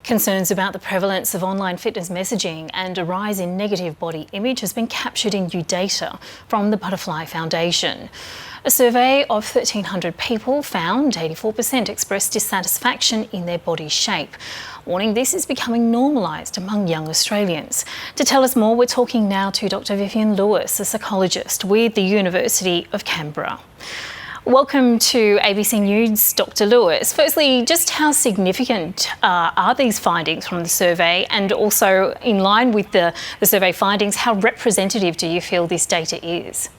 Concerns about the prevalence of online fitness messaging and a rise in negative body image has been captured in new data from the Butterfly Foundation. A survey of 1,300 people found 84% expressed dissatisfaction in their body shape, warning this is becoming normalised among young Australians. To tell us more, we're talking now to Dr. Vivian Lewis, a psychologist with the University of Canberra. Welcome to ABC News, Dr. Lewis. Firstly, just how significant are these findings from the survey, and also in line with the survey findings, how representative do you feel this data is?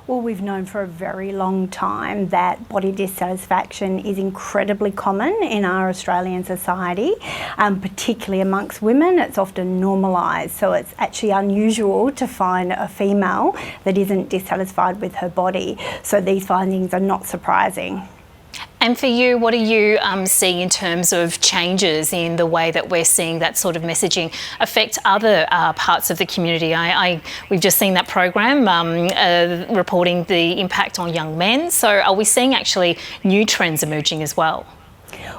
Well, we've known for a very long time that body dissatisfaction is incredibly common in our Australian society, particularly amongst women. It's often normalised, so it's actually unusual to find a female that isn't dissatisfied with her body. So these findings are not surprising. And for you, what are you seeing in terms of changes in the way that we're seeing that sort of messaging affect other parts of the community? We've just seen that program reporting the impact on young men. So are we seeing actually new trends emerging as well?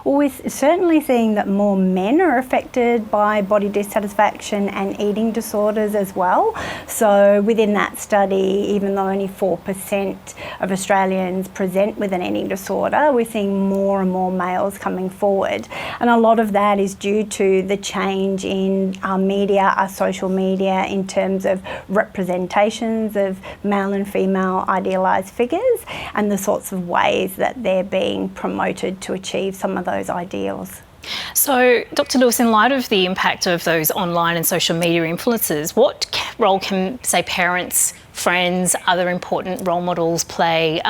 Well, we're certainly seeing that more men are affected by body dissatisfaction and eating disorders as well. So within that study, even though only 4% of Australians present with an eating disorder, we're seeing more and more males coming forward. And a lot of that is due to the change in our media, our social media, in terms of representations of male and female idealised figures and the sorts of ways that they're being promoted to achieve some of those ideals. So, Dr. Lewis, in light of the impact of those online and social media influences, what role can, say, parents, friends, other important role models play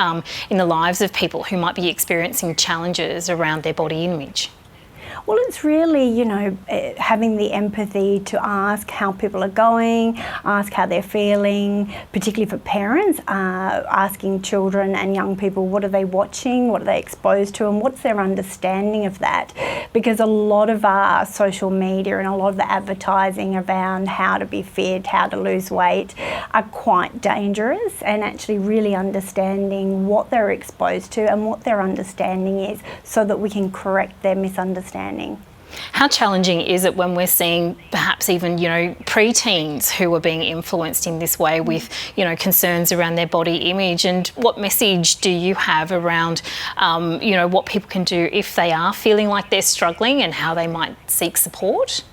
in the lives of people who might be experiencing challenges around their body image? Well, it's really, having the empathy to ask how people are going, ask how they're feeling, particularly for parents, asking children and young people, what are they watching, what are they exposed to, and what's their understanding of that? Because a lot of our social media and a lot of the advertising around how to be fit, how to lose weight are quite dangerous, and actually really understanding what they're exposed to and what their understanding is so that we can correct their misunderstanding. How challenging is it when we're seeing perhaps even, preteens who are being influenced in this way with, concerns around their body image? And what message do you have around, what people can do if they are feeling like they're struggling and how they might seek support?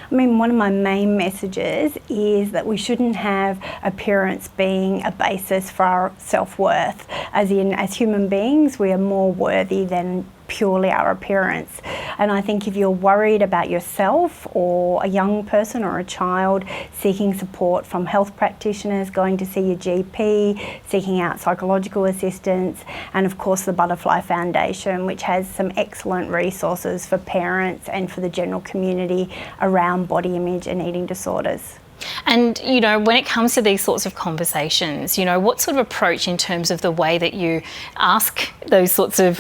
I mean, one of my main messages is that we shouldn't have appearance being a basis for our self-worth. As human beings, we are more worthy than purely our appearance. And I think if you're worried about yourself or a young person or a child, seeking support from health practitioners, going to see your GP, seeking out psychological assistance, and of course the Butterfly Foundation, which has some excellent resources for parents and for the general community around body image and eating disorders. And, when it comes to these sorts of conversations, what sort of approach in terms of the way that you ask those sorts of,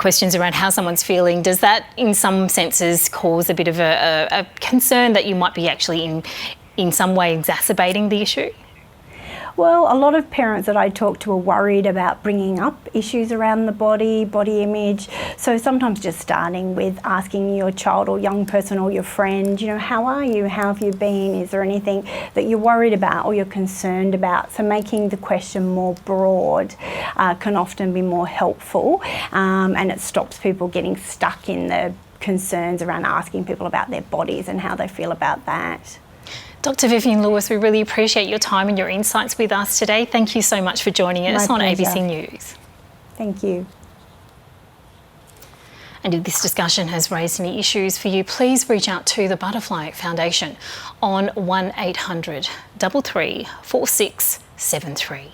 questions around how someone's feeling, does that in some senses cause a bit of a concern that you might be actually in some way exacerbating the issue? Well, a lot of parents that I talk to are worried about bringing up issues around the body image. So sometimes just starting with asking your child or young person or your friend, how are you? How have you been? Is there anything that you're worried about or you're concerned about? So making the question more broad can often be more helpful, and it stops people getting stuck in the concerns around asking people about their bodies and how they feel about that. Dr. Vivian Lewis, we really appreciate your time and your insights with us today. Thank you so much for joining us on ABC News. Thank you. And if this discussion has raised any issues for you, please reach out to the Butterfly Foundation on 1800 33 4673.